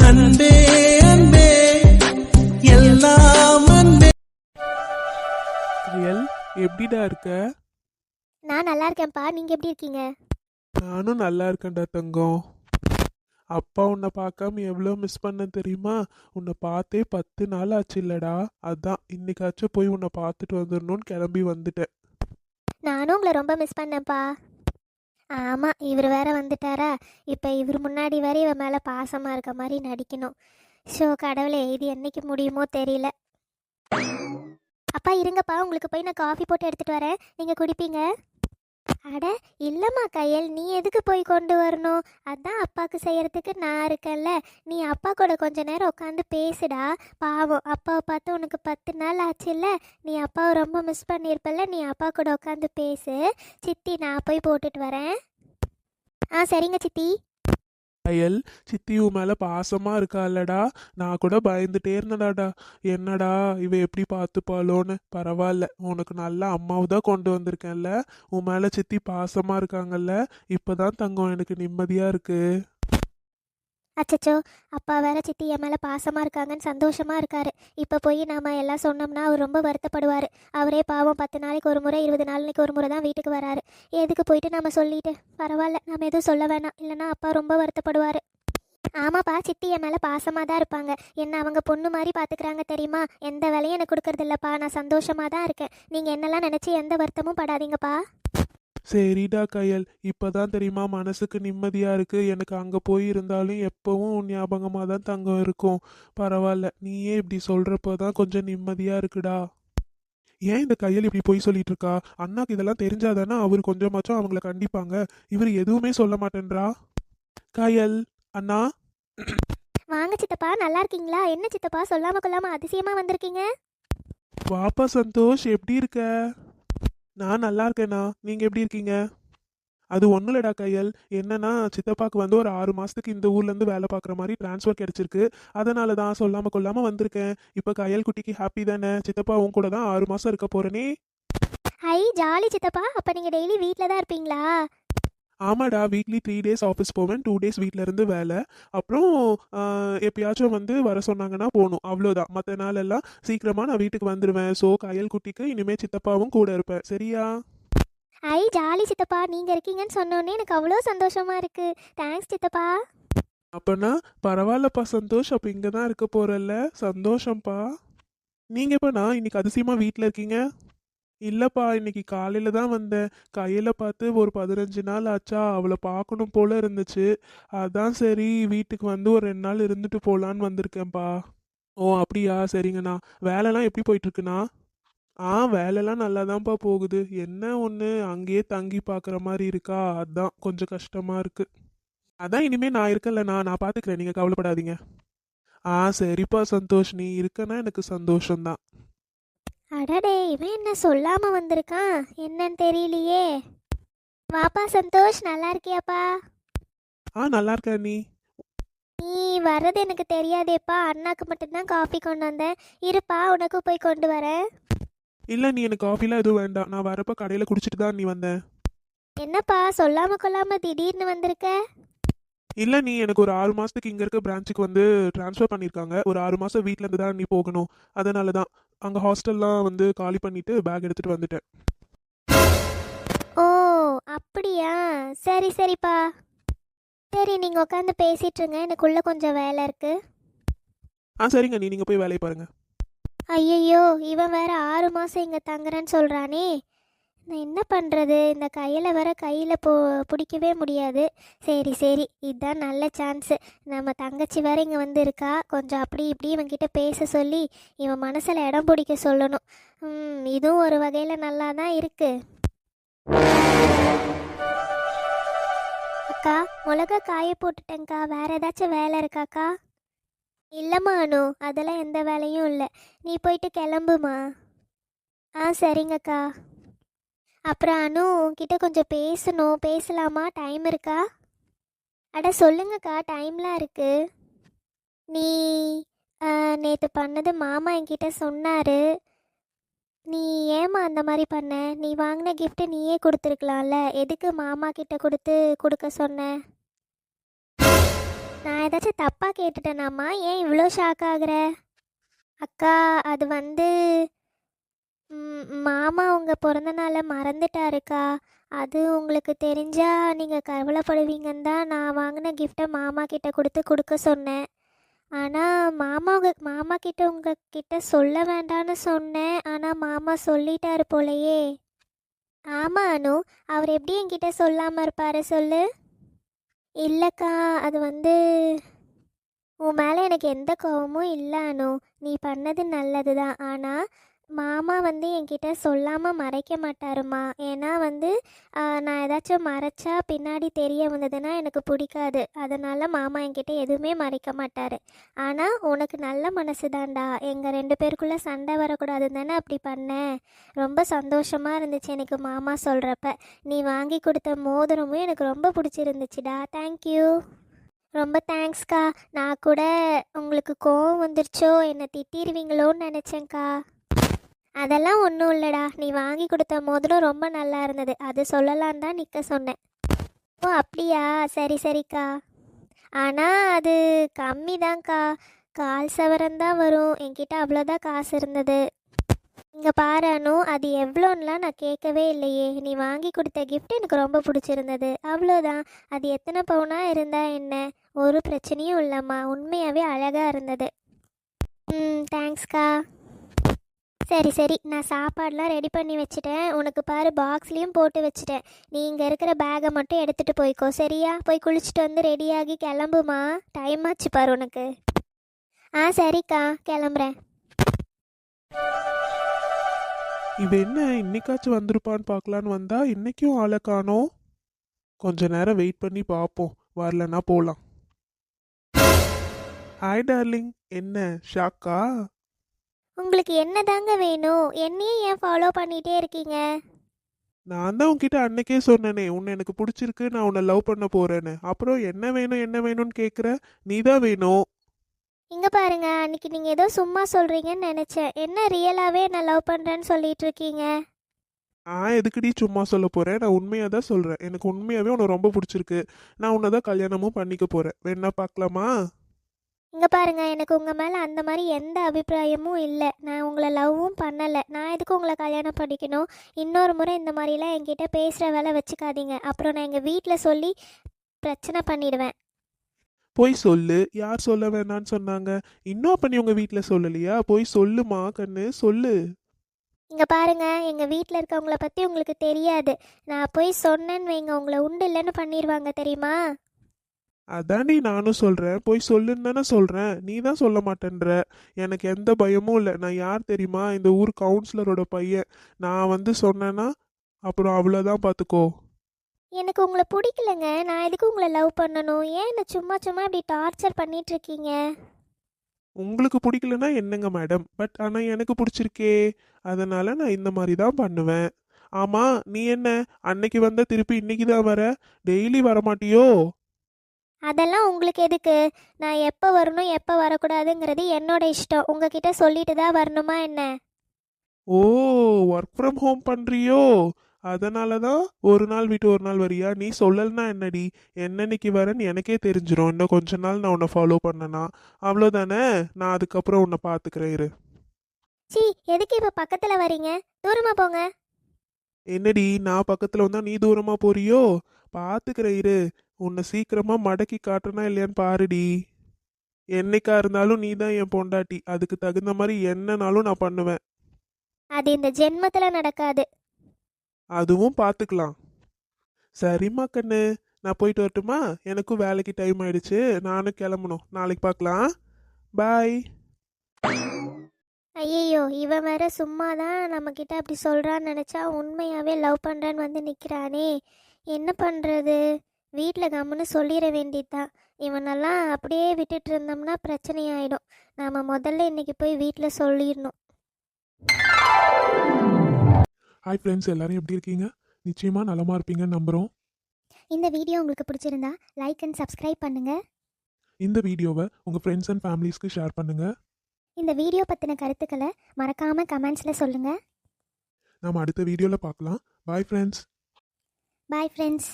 அன்பே அன்பே எல்லாம் அன்பே. கயல், எப்படிடா இருக்க? நான் நல்லா இருக்கேன்ப்பா. நீங்க எப்படி இருக்கீங்க? நானும் நல்லா இருக்கேன்டா தங்கம். அப்பா உன்னை பார்க்காம எவ்வளோ மிஸ் பண்ண தெரியுமா? உன்னை பார்த்தே 10 நாள் ஆச்சு இல்லடா. அதான் இன்னைக்காச்சும் போய் உன்னை பார்த்துட்டு வந்துடணும்னு கிளம்பி வந்துட்டேன். நானும் உங்களை ரொம்ப மிஸ் பண்ணேன்ப்பா. ஆமாம், இவர் வேற வந்துட்டாரா. இப்போ இவர் முன்னாடி வேற இவன் மேலே பாசமாக இருக்க மாதிரி நடிக்கணும். ஷோ கடவுளே, இது என்னைக்கு முடியுமோ தெரியல. அப்பா இருங்கப்பா, உங்களுக்கு போய் நான் காஃபி போட்டு எடுத்துகிட்டு வரேன், நீங்கள் குடிப்பீங்க. அட இல்லைம்மா கயல், நீ எதுக்கு போய் கொண்டு வரணும்? அதான் அப்பாவுக்கு செய்கிறதுக்கு நான் இருக்கேன்ல. நீ அப்பா கூட கொஞ்ச நேரம் உட்காந்து பேசுடா. பாவம், அப்பாவை பார்த்து உனக்கு 10 நாள் ஆச்சுல்ல. நீ அப்பாவை ரொம்ப மிஸ் பண்ணியிருப்பல்ல. நீ அப்பா கூட உட்காந்து பேசு. சித்தி, நான் போய் போட்டுட்டு வரேன். சரிங்க சித்தி. கயல், சித்தி உன் மேலே பாசமாக இருக்கால்லடா. நான் கூட பயந்துட்டே இருந்தடாடா, என்னடா இவ எப்படி பார்த்துப்பாளோன்னு. பரவாயில்ல, உனக்கு நல்ல அம்மாவை தான் கொண்டு வந்திருக்கேன்ல. உன் மேலே சித்தி பாசமாக இருக்காங்கல்ல. இப்போதான் தங்கம் எனக்கு நிம்மதியாக இருக்கு. அச்சச்சோ, அப்பா வேற சித்தி என் மேலே பாசமாக இருக்காங்கன்னு சந்தோஷமாக இருக்காரு. இப்போ போய் நாம் எல்லாம் சொன்னோம்னா அவர் ரொம்ப வருத்தப்படுவார். அவரே பாவம் 10 நாளைக்கு ஒரு முறை 20 நாளைக்கு ஒரு முறை தான் வீட்டுக்கு வராரு. எதுக்கு போயிட்டு நம்ம சொல்லிட்டு? பரவாயில்ல, நம்ம எதுவும் சொல்ல வேணாம், இல்லைனா அப்பா ரொம்ப வருத்தப்படுவார். ஆமாப்பா, சித்தி என் மேலே பாசமாக தான் இருப்பாங்க. என்ன அவங்க பொண்ணு மாதிரி பார்த்துக்கிறாங்க தெரியுமா? எந்த வேலையும் எனக்கு கொடுக்கறதில்லப்பா. நான் சந்தோஷமாக தான் இருக்கேன். நீங்கள் என்னெல்லாம் நினச்சி எந்த வருத்தமும் படாதீங்கப்பா. சரிடா கயல், இப்பதான் தெரியுமா மனசுக்கு நிம்மதியா இருக்கு. எனக்கு அங்க போய் இருந்தாலும் எப்பவும் உன் ஞாபகமா தான் தங்கம் இருக்கும். பரவாயில்ல, நீயே இப்படி சொல்றப்பதான் கொஞ்சம் நிம்மதியா இருக்குடா. ஏன் இந்த கையல் இப்படி போய் சொல்லிட்டு இருக்கா? அண்ணாக்கு இதெல்லாம் தெரிஞ்சாதானே அவர் கொஞ்சமாச்சும் அவங்கள கண்டிப்பாங்க. இவர் எதுவுமே சொல்ல மாட்டேன்றா. கயல் அண்ணா. வாங்க சித்தப்பா, நல்லா இருக்கீங்களா? என்ன சித்தப்பா சொல்லாம கொள்ளாம அதிசயமா வந்திருக்கீங்க? வாப்பா சந்தோஷ், எப்படி இருக்க? நான் நல்லா இருக்கேண்ணா, நீங்க எப்படி இருக்கீங்க? அது ஒன்றும் இல்லடா கையல், என்னன்னா சித்தப்பாக்கு வந்து ஒரு 6 மாசத்துக்கு இந்த ஊர்ல இருந்து வேலை பார்க்குற மாதிரி டிரான்ஸ்ஃபர் கிடைச்சிருக்கு. அதனால தான் சொல்லாம கொள்ளாம வந்திருக்கேன். இப்போ கையல் குட்டிக்கு ஹாப்பி தானே? சித்தப்பா உன் கூட தான் 6 மாசம் இருக்க போறேனே. ஹை ஜாலி சித்தப்பா. அப்ப நீங்க டெய்லி வீட்டில் தான் இருப்பீங்களா? ஆமாடா, வீக்லி 3 டேஸ் ஆஃபீஸ் போவேன், 2 டேஸ் வீட்டில இருந்து வேலை. அப்புறம் எப்பயாச்சும் வந்து வர சொன்னாங்கன்னா போகணும், அவ்வளோதான். மற்ற நாள் எல்லாம் சீக்கிரமா நான் வீட்டுக்கு வந்துடுவேன். ஸோ கையல் குட்டிக்கு இனிமே சித்தப்பாவும் கூட இருப்பேன், சரியா? ஐ ஜாலி சித்தப்பா, நீங்க இருக்கீங்கன்னு சொன்னோன்னே எனக்கு அவ்வளோ சந்தோஷமா இருக்கு. தேங்க்ஸ் சித்தப்பா. அப்பனா பரவாயில்லப்பா சந்தோஷ், அப்போ இங்கே தான் இருக்க போறல்ல. சந்தோஷம்ப்பா. நீங்க எப்பண்ணா இன்னைக்கு அதிசயமா வீட்டில் இருக்கீங்க? இல்லப்பா, இன்னைக்கு காலையில தான் வந்தேன். கையில பார்த்து ஒரு 15 நாள் ஆச்சா, அவளை பார்க்கணும் போல இருந்துச்சு. அதான் சரி வீட்டுக்கு வந்து ஒரு 2 நாள் இருந்துட்டு போலான்னு வந்திருக்கேன்ப்பா. ஓ அப்படியா, சரிங்கண்ணா. வேலைலாம் எப்படி போயிட்டு இருக்குண்ணா? வேலைலாம் நல்லா தான்ப்பா போகுது. என்ன ஒன்று, அங்கேயே தங்கி பார்க்குற மாதிரி இருக்கா, அதான் கொஞ்சம் கஷ்டமா இருக்கு. அதான் இனிமே நான் இருக்கேன்லண்ணா, நான் பார்த்துக்கிறேன், நீங்கள் கவலைப்படாதீங்க. சரிப்பா சந்தோஷ், நீ இருக்கனா எனக்கு சந்தோஷம்தான். அடடே, இவன் என்ன சொல்லாம வந்திருக்கான், என்னன்னு தெரியலையே. வாப்பா சந்தோஷ், நல்லா இருக்கியாப்பா? நல்லா இருக்கேன் நீ. நீ வர்றது எனக்கு தெரியாதேப்பா. அண்ணாக்கு மட்டும்தான் காஃபி கொண்டு வந்தேன். இருப்பா, உனக்கு போய் கொண்டு வரேன். இல்லை, நீ எனக்கு காஃபிலாம் எதுவும் வேண்டாம். நான் வரப்போ கடையில் குடிச்சிட்டு தான் நீ வந்தேன். என்னப்பா சொல்லாம கொள்ளாம திடீர்னு வந்திருக்க? இல்லை, நீ எனக்கு ஒரு 6 மாதத்துக்கு இங்கே இருக்க பிரான்ச்சுக்கு வந்து ட்ரான்ஸ்ஃபர் பண்ணியிருக்காங்க. ஒரு 6 மாதம் வீட்டில் இருந்து தான் நீ போகணும். அதனால தான் அங்கே ஹாஸ்டல்லாம் வந்து காலி பண்ணிவிட்டு பேக் எடுத்துகிட்டு வந்துட்டேன். ஓ அப்படியா, சரி சரிப்பா. சரி, நீங்கள் உட்காந்து பேசிட்டுருங்க, எனக்குள்ளே கொஞ்சம் வேலை இருக்கு. சரிங்க, நீங்கள் போய் வேலையை பாருங்கள். ஐயையோ, இவன் வேற 6 மாதம் இங்கே தங்குறேன்னு சொல்கிறானே. நான் என்ன பண்ணுறது? இந்த கையில் வேற கையில் பிடிக்கவே முடியாது. சரி சரி, இதுதான் நல்ல சான்ஸு. நம்ம தங்கச்சி வேற இங்கே வந்து இருக்கா. கொஞ்சம் அப்படி இப்படி இவன்கிட்ட பேச சொல்லி இவன் மனசில் இடம் பிடிக்க சொல்லணும். இதுவும் ஒரு வகையில் நல்லா தான் இருக்கு. அக்கா, மிளகா காய போட்டுட்டேங்க்கா. வேற ஏதாச்சும் வேலை இருக்காக்கா? இல்லைம்மா அனு, அதெல்லாம் எந்த வேலையும் இல்லை. நீ போயிட்டு கிளம்புமா. சரிங்கக்கா. அப்புறம் அனு, உன்கிட்ட கொஞ்சம் பேசணும். பேசலாமா? டைம் இருக்கா? அட சொல்லுங்கக்கா, டைம்லாம் இருக்கு. நீ நேற்று பண்ணது மாமா என்கிட்ட சொன்னார். நீ ஏம்மா அந்த மாதிரி பண்ண? நீ வாங்கின கிஃப்ட்டு நீயே கொடுத்துருக்கலாம்ல. எதுக்கு மாமா கிட்ட கொடுக்க சொன்ன? நான் நான் ஏதாச்சும் தப்பாக கேட்டுட்டேனாம்மா? ஏன் இவ்வளோ ஷாக் ஆகுற? அக்கா, அது வந்து மாமா உங்கள் பிறந்த நாளை மறந்துட்டாருக்கா. அது உங்களுக்கு தெரிஞ்சா நீங்கள் கவலைப்படுவீங்கன்னு தான் நான் வாங்கின கிஃப்ட்டை மாமா கிட்ட கொடுக்க சொன்னேன். ஆனால் மாமா கிட்ட உங்ககிட்ட சொல்ல வேண்டான்னு சொன்னேன். ஆனால் மாமா சொல்லிட்டாரு போலையே. ஆமாம் அனு, அவர் எப்படி என்கிட்ட சொல்லாமல் இருப்பாரு சொல்லு? இல்லைக்கா, அது வந்து உன் மேலே எனக்கு எந்த கோவமும் இல்லை அனு. நீ பண்ணது நல்லது தான். ஆனால் மாமா வந்து என்கிட்ட சொல்லாமல் மறைக்க மாட்டாருமா. ஏன்னா வந்து நான் ஏதாச்சும் மறைச்சா பின்னாடி தெரிய வந்ததுன்னா எனக்கு பிடிக்காது. அதனால் மாமா என்கிட்ட எதுவுமே மறைக்க மாட்டார். ஆனால் உனக்கு நல்ல மனசு தான்டா. எங்கள் 2 பேருக்குள்ளே சண்டை வரக்கூடாதுன்னு தானே அப்படி பண்ணேன். ரொம்ப சந்தோஷமாக இருந்துச்சு எனக்கு மாமா சொல்கிறப்ப. நீ வாங்கி கொடுத்த மோதிரமும் எனக்கு ரொம்ப பிடிச்சிருந்துச்சுடா. தேங்க்யூ. ரொம்ப தேங்க்ஸ்க்கா. நான் கூட உங்களுக்கு கோவம் வந்துருச்சோ, என்னை திட்டிடுவீங்களோன்னு நினச்சேங்க்கா. அதெல்லாம் ஒன்றும் இல்லைடா. நீ வாங்கி கொடுத்த மோதிரம் ரொம்ப நல்லா இருந்தது. அது சொல்லலான் தான் நிற்க சொன்னேன். ஓ அப்படியா? சரி சரிக்கா. ஆனால் அது கம்மி தான்க்கா. 1/4 சவரன் தான் வரும். என்கிட்ட அவ்வளோதான் காசு இருந்தது. இங்கே பாரு அனு, அது எவ்வளோன்னுலாம் நான் கேட்கவே இல்லையே. நீ வாங்கி கொடுத்த கிஃப்ட் எனக்கு ரொம்ப பிடிச்சிருந்தது, அவ்வளோதான். அது எத்தனை பவுனாக இருந்தா என்ன, ஒரு பிரச்சனையும் இல்லைம்மா. உண்மையாகவே அழகாக இருந்தது. தேங்க்ஸ்க்கா. சரி சரி, நான் சாப்பாடெலாம் ரெடி பண்ணி வச்சுட்டேன். உனக்கு பாரு பாக்ஸ்லேயும் போட்டு வச்சுட்டேன். நீ இங்கே இருக்கிற பேக்கை மட்டும் எடுத்துகிட்டு போய்க்கோ, சரியா? போய் குளிச்சுட்டு வந்து ரெடியாகி கிளம்புமா. டைம் ஆச்சு பாரு உனக்கு. சரிக்கா, கிளம்புறேன். இவ என்ன இன்னைக்காச்சும் வந்திருப்பான்னு பார்க்கலான்னு வந்தா இன்னைக்கும் ஆளை காணோம். கொஞ்ச நேரம் வெயிட் பண்ணி பார்ப்போம், வரலன்னா போகலாம். ஹாய் டார்லிங், என்ன ஷாக்கா? உங்களுக்கு என்ன தாங்க வேணும்? என்னையே ஏன் ஃபாலோ பண்ணிகிட்டே இருக்கீங்க? நான் தான் உன்கிட்ட அன்னைக்கே சொன்னேனே, உன்னை எனக்கு பிடிச்சிருக்கு, நான் உன்னை லவ் பண்ண போறேன்னு. அப்புறம் என்ன வேணும் என்ன வேணும்னு கேட்குற? நீ தான் வேணும். இங்கே பாருங்க, அன்னைக்கு நீங்கள் ஏதோ சும்மா சொல்கிறீங்கன்னு நினச்சேன். என்ன ரியலாகவே நான் லவ் பண்ணுறேன்னு சொல்லிட்டு இருக்கீங்க? எதுக்குடி சும்மா சொல்ல போறேன்? நான் உண்மையாக தான் சொல்கிறேன். எனக்கு உண்மையாகவே உன்னை ரொம்ப பிடிச்சிருக்கு. நான் உன்னை தான் கல்யாணமும் பண்ணிக்க போகிறேன். வேணா பார்க்கலாமா? இங்கே பாருங்க, எனக்கு உங்கள் மேலே அந்த மாதிரி எந்த அபிப்பிராயமும் இல்லை. நான் உங்களை லவ்வும் பண்ணலை. நான் எதுக்கு உங்களை கல்யாணம் பண்ணிக்கணும்? இன்னொரு முறை இந்த மாதிரிலாம் என்கிட்ட பேசுகிற வேலை வச்சுக்காதீங்க. அப்புறம் நான் எங்கள் வீட்டில் சொல்லி பிரச்சனை பண்ணிடுவேன். போய் சொல்லு. யார் சொல்ல வேணான்னு சொன்னாங்க? இன்னும் அப்ப நீ உங்க வீட்டில் சொல்லலையா? போய் சொல்லுமா கண்ணு, சொல்லு. இங்கே பாருங்க, எங்கள் வீட்டில் இருக்கவங்கள பற்றி உங்களுக்கு தெரியாது. நான் போய் சொன்னேன்னு வைங்க, உங்களை உண்டு இல்லைன்னு பண்ணிடுவாங்க, தெரியுமா? அதாண்டி நானும் சொல்றேன், போய் சொல்லுன்னு தானே சொல்றேன். நீ தான் சொல்ல மாட்டேன்ற. எனக்கு எந்த பயமும் இல்லை. நான் யார் தெரியுமா? இந்த ஊர் கவுன்சிலரோட பையன். நான் வந்து சொன்னேன்னா அப்புறம் அவ்வளோதான், பார்த்துக்கோ. எனக்கு உங்களை பிடிக்கலங்க. நான் எதுக்கு உங்களை லவ் பண்ணணும்? ஏன் என்ன சும்மா சும்மா இப்படி டார்ச்சர் பண்ணிட்டு இருக்கீங்க? உங்களுக்கு பிடிக்கலன்னா என்னங்க மேடம், பட் ஆனால் எனக்கு பிடிச்சிருக்கே. அதனால நான் இந்த மாதிரி தான் பண்ணுவேன். ஆமா, நீ என்ன அன்னைக்கு வந்த திருப்பி இன்னைக்கு தான் வர? டெய்லி வரமாட்டியோ? அதெல்லாம் உங்களுக்கு எதுக்கு? நான் எப்போ வரணும் எப்போ வரக்கூடாதுங்கிறது என்னோட இஷ்டம். உங்ககிட்ட சொல்லிட்டு தான் வரணுமா என்ன? ஓ, ஒர்க் ஃப்ரம் ஹோம் பண்றியோ? அதனால தான் ஒரு நாள் விட்டு ஒரு நாள் வரியா? நீ சொல்லலைன்னா என்னடி, என்னன்னைக்கு வரேன்னு எனக்கே தெரிஞ்சிடும். இன்னும் கொஞ்ச நாள் நான் உன்னை ஃபாலோ பண்ணனா அவ்வளோதானே. நான் அதுக்கப்புறம் உன்னை பார்த்துக்கிறேன், இரு. சி, எதுக்கு இப்போ பக்கத்தில் வரீங்க? தூரமாக போங்க. என்னடி, நான் பக்கத்தில் வந்தா நீ தூரமாக போறியோ? பார்த்துக்கிறேன், இரு. உன்னை சீக்கிரமா மடக்கி காட்டுறனா இல்லையான்னு பாருடி. என்னைக்கா இருந்தாலும் நீ தான் என் பொண்டாட்டி. அதுக்கு தகுந்த மாதிரி என்னனாலும் நான் பண்ணுவேன். அது இந்த ஜென்மத்தில் நடக்காது. அதுவும் பார்த்துக்கலாம். சரிம்மா கண்ணு, நான் போயிட்டு வரட்டுமா? எனக்கும் வேலைக்கு டைம் ஆயிடுச்சு. நானும் கிளம்பணும். நாளைக்கு பார்க்கலாம். பாய். ஐயையோ, இவன் வேற சும்மா தான் நம்மக்கிட்ட அப்படி சொல்கிறான்னு நினச்சா உண்மையாகவே லவ் பண்ணுறேன்னு வந்து நிற்கிறானே. என்ன பண்ணுறது? வீட்டில் கம்முன்னு சொல்லிட வேண்டியதுதான். இவனெல்லாம் அப்படியே விட்டுட்டு இருந்தோம்னா பிரச்சனையாயிடும். நாம் முதல்ல இன்னைக்கு போய் வீட்டில் சொல்லிடணும். ஹாய் ஃப்ரெண்ட்ஸ், எல்லாரும் எப்படி இருக்கீங்க? நிச்சயமாக நலமாக இருப்பீங்கன்னு நம்புகிறோம். இந்த வீடியோ உங்களுக்கு பிடிச்சிருந்தா லைக் அண்ட் சப்ஸ்கிரைப் பண்ணுங்கள். இந்த வீடியோவை உங்கள் ஃப்ரெண்ட்ஸ் அண்ட் ஃபேமிலிஸ்க்கு ஷேர் பண்ணுங்கள். இந்த வீடியோ பற்றின கருத்துக்களை மறக்காமல் கமெண்ட்ஸில் சொல்லுங்கள். நாம் அடுத்த வீடியோவில் பார்க்கலாம். Bye friends. Bye friends.